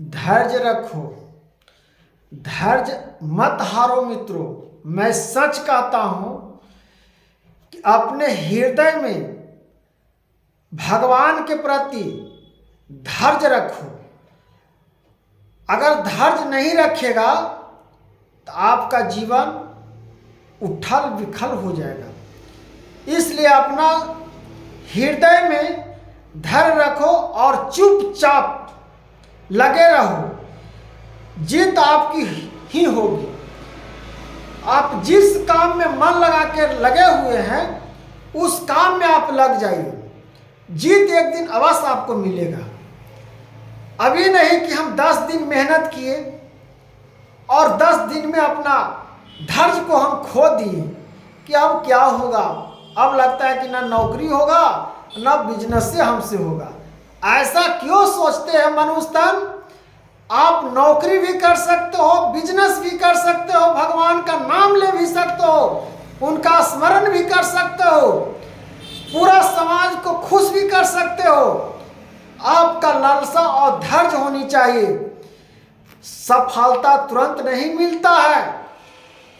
धैर्य रखो, धैर्य मत हारो मित्रों। मैं सच कहता हूं कि अपने हृदय में भगवान के प्रति धैर्य रखो। अगर धैर्य नहीं रखेगा तो आपका जीवन उथल विथल हो जाएगा। इसलिए अपना हृदय में धैर्य रखो और चुपचाप लगे रहो। जीत आपकी ही होगी। आप जिस काम में मन लगा के लगे हुए हैं उस काम में आप लग जाइए, जीत एक दिन अवश्य आपको मिलेगा। अभी नहीं कि हम 10 दिन मेहनत किए और 10 दिन में अपना धैर्य को हम खो दिए कि अब क्या होगा, अब लगता है कि ना नौकरी होगा ना बिजनेस से हमसे होगा। ऐसा क्यों सोचते हैं मनुष्य तन? आप नौकरी भी कर सकते हो, बिजनेस भी कर सकते हो, भगवान का नाम ले भी सकते हो, उनका स्मरण भी कर सकते हो, पूरा समाज को खुश भी कर सकते हो। आपका लालसा और धैर्य होनी चाहिए। सफलता तुरंत नहीं मिलता है।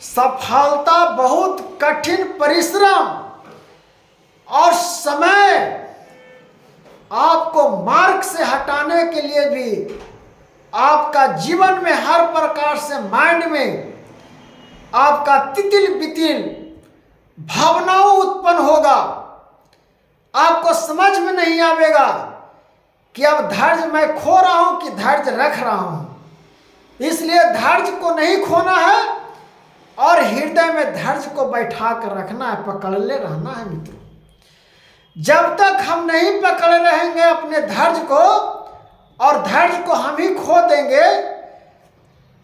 सफलता बहुत कठिन परिश्रम और समय आपको मार्ग से हटाने के लिए भी आपका जीवन में हर प्रकार से माइंड में आपका तितिल बितिल भावनाओं उत्पन्न होगा। आपको समझ में नहीं आवेगा कि अब धैर्य मैं खो रहा हूं कि धैर्य रख रहा हूं। इसलिए धैर्य को नहीं खोना है और हृदय में धैर्य को बैठा कर रखना है, पकड़ले रहना है मित्रों। जब तक हम नहीं पकड़े रहेंगे अपने धैर्य को और धैर्य को हम ही खो देंगे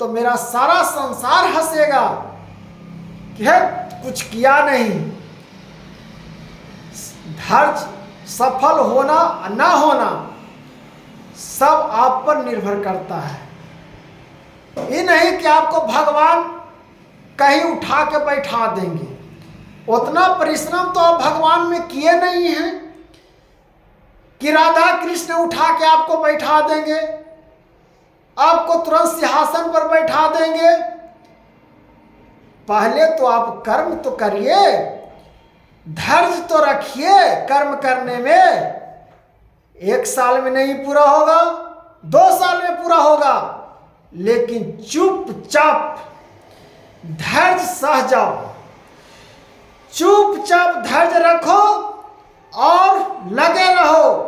तो मेरा सारा संसार हंसेगा कि है कुछ किया नहीं। धैर्य सफल होना ना होना सब आप पर निर्भर करता है। ये नहीं कि आपको भगवान कहीं उठा के बैठा देंगे। उतना परिश्रम तो आप भगवान में किए नहीं हैं कि राधा कृष्ण उठा के आपको बैठा देंगे, आपको तुरंत सिंहासन पर बैठा देंगे। पहले तो आप कर्म तो करिए, धैर्य तो रखिए। कर्म करने में 1 साल में नहीं पूरा होगा, 2 साल में पूरा होगा, लेकिन चुपचाप धैर्य सह जाओ, चुपचाप धैर्य रखो और लगे रहो,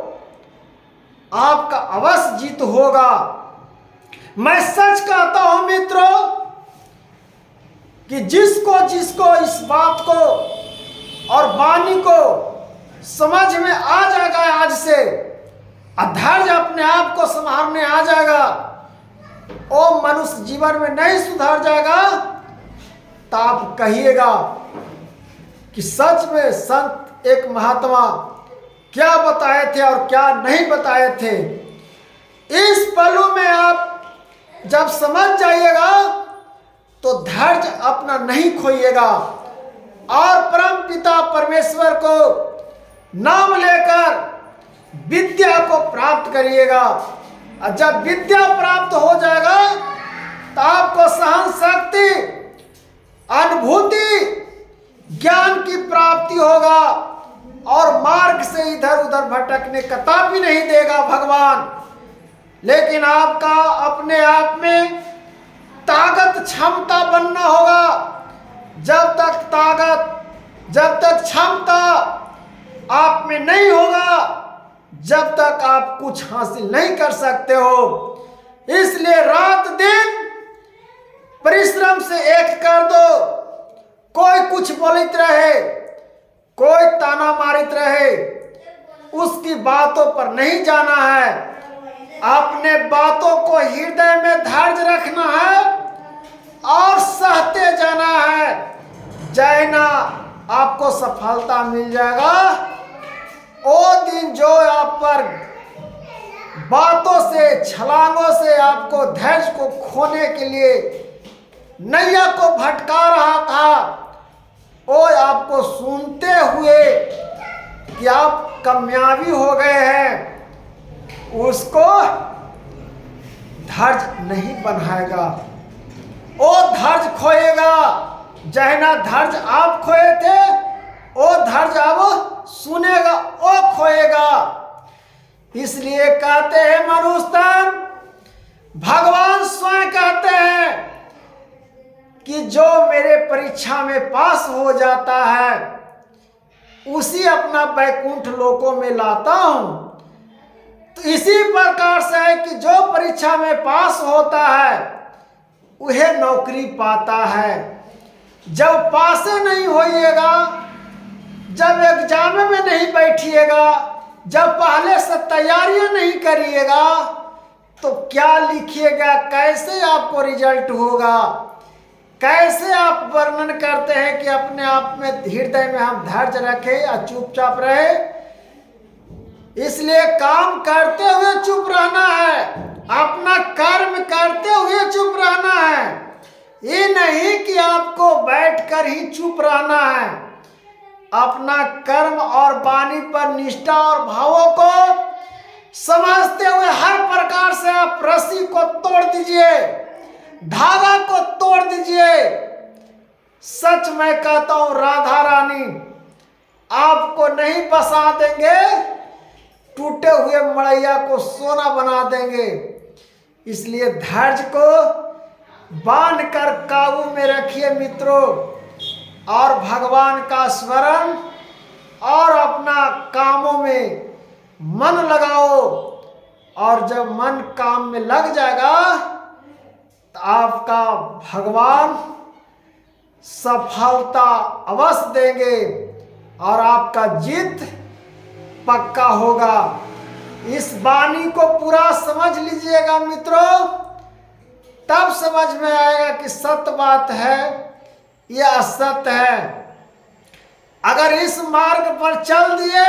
आपका अवश्य जीत होगा। मैं सच कहता हूं मित्रों कि जिसको जिसको इस बात को और वाणी को समझ में आ जाएगा आज से, धैर्य अपने आप को संभालने आ जाएगा, वो मनुष्य जीवन में नहीं सुधर जाएगा तो आप कहिएगा कि सच में संत एक महात्मा क्या बताए थे और क्या नहीं बताए थे। इस पलों में आप जब समझ जाइएगा तो धैर्य अपना नहीं खोइएगा और परम पिता परमेश्वर को नाम लेकर विद्या को प्राप्त करिएगा। और जब विद्या प्राप्त हो जाएगा तो आपको सहन शक्ति, अनुभूति, ज्ञान की प्राप्ति होगा और मार्ग से इधर उधर भटकने कतई नहीं देगा भगवान। लेकिन आपका अपने आप में ताकत क्षमता बनना होगा। जब तक ताकत, जब तक क्षमता आप में नहीं होगा, जब तक आप कुछ हासिल नहीं कर सकते हो। इसलिए रात दिन परिश्रम से एक कर दो। कोई कुछ बोलित रहे, कोई ताना मारित रहे, उसकी बातों पर नहीं जाना है। अपने बातों को हृदय में धैर्य रखना है और सहते जाना है। जैना आपको सफलता मिल जाएगा, वो दिन जो आप पर बातों से, छलांगों से आपको धैर्य को खोने के लिए नैया को भटका रहा था, वो आपको सुनते हुए कि आप कामयाबी हो गए हैं, उसको धैर्य नहीं बनाएगा, वो धैर्य खोएगा। जहना धैर्य आप खोए थे, वो धैर्य अब सुनेगा, वो खोएगा। इसलिए कहते हैं मनुष्य तन, भगवान स्वयं कहते हैं कि जो मेरे परीक्षा में पास हो जाता है उसी अपना वैकुंठ लोकों में लाता हूं। तो इसी प्रकार से है कि जो परीक्षा में पास होता है वह नौकरी पाता है। जब पास नहीं होइएगा, जब एग्जाम में नहीं बैठिएगा, जब पहले से तैयारियां नहीं करिएगा, तो क्या लिखिएगा, कैसे आपको रिजल्ट होगा? कैसे आप वर्णन करते हैं कि अपने आप में हृदय में हम धैर्य रखें या चुपचाप रहे? इसलिए काम करते हुए चुप रहना है, अपना कर्म करते हुए चुप रहना है। ये नहीं कि आपको बैठकर ही चुप रहना है। अपना कर्म और वाणी पर निष्ठा और भावों को समझते हुए हर प्रकार से आप रस्सी को तोड़ दीजिए, धागा को तोड़ दीजिए। सच मैं कहता हूं, राधा रानी आपको नहीं बसा देंगे, टूटे हुए मड़ैया को सोना बना देंगे। इसलिए धैर्य को बांध कर काबू में रखिए मित्रों, और भगवान का स्मरण और अपना कामों में मन लगाओ। और जब मन काम में लग जाएगा तो आपका भगवान सफलता अवश्य देंगे और आपका जीत पक्का होगा। इस वाणी को पूरा समझ लीजिएगा मित्रों, तब समझ में आएगा कि सत्य बात है या असत्य है। अगर इस मार्ग पर चल दिए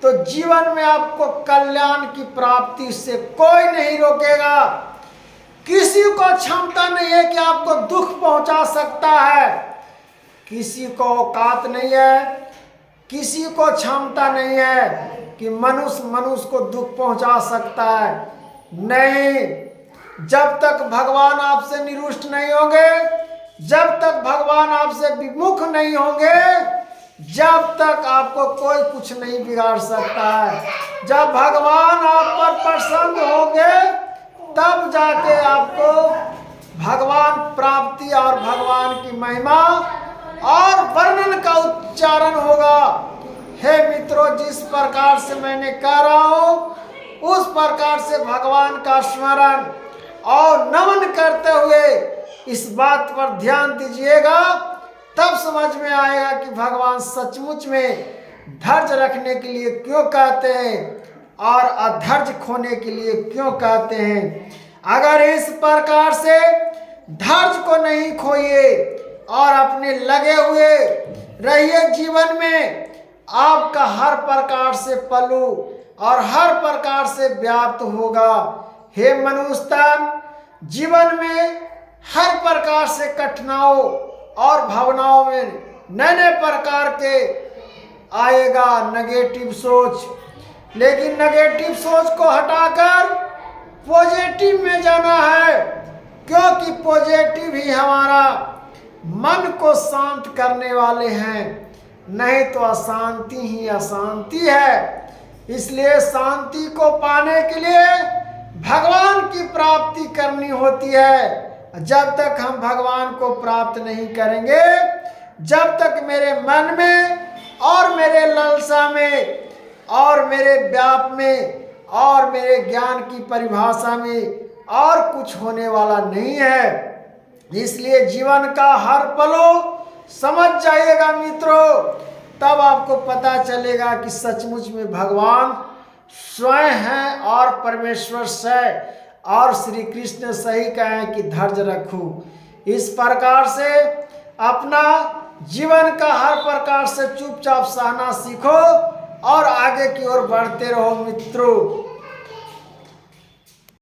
तो जीवन में आपको कल्याण की प्राप्ति से कोई नहीं रोकेगा। किसी को क्षमता नहीं है कि आपको दुख पहुंचा सकता है, किसी को औकात नहीं है, किसी को क्षमता नहीं है कि मनुष्य को दुख पहुंचा सकता है। नहीं, जब तक भगवान आपसे निरुष्ट नहीं होंगे, जब तक भगवान आपसे विमुख नहीं होंगे, जब तक आपको कोई कुछ नहीं बिगाड़ सकता है। जब भगवान आप पर प्रसन्न होंगे तब जाके आपको भगवान प्राप्ति और भगवान की महिमा और वर्णन का उच्चारण होगा। हे मित्रों, जिस प्रकार से मैंने कह रहा हूं उस प्रकार से भगवान का स्मरण और नमन करते हुए इस बात पर ध्यान दीजिएगा, तब समझ में आएगा कि भगवान सचमुच में धैर्य रखने के लिए क्यों कहते हैं और अधैर्य खोने के लिए क्यों कहते हैं। अगर इस प्रकार से धैर्य को नहीं खोइए और अपने लगे हुए रहिए जीवन में, आपका हर प्रकार से पल्लू और हर प्रकार से व्याप्त होगा। हे मनुष्य तन, जीवन में हर प्रकार से कठिनाइयों और भावनाओं में नए नए प्रकार के आएगा नेगेटिव सोच, लेकिन नेगेटिव सोच को हटाकर पॉजिटिव में जाना है, क्योंकि पॉजिटिव ही हमारा मन को शांत करने वाले हैं, नहीं तो अशांति ही अशांति है। इसलिए शांति को पाने के लिए भगवान की प्राप्ति करनी होती है। जब तक हम भगवान को प्राप्त नहीं करेंगे, जब तक मेरे मन में और मेरे लालसा में और मेरे व्याप में और मेरे ज्ञान की परिभाषा में और कुछ होने वाला नहीं है। इसलिए जीवन का हर पलों समझ जाइएगा मित्रों, तब आपको पता चलेगा कि सचमुच में भगवान स्वयं हैं और परमेश्वर से और श्री कृष्ण सही कहें कि धैर्य रखो। इस प्रकार से अपना जीवन का हर प्रकार से चुपचाप सहना सीखो और आगे की ओर बढ़ते रहो मित्रों।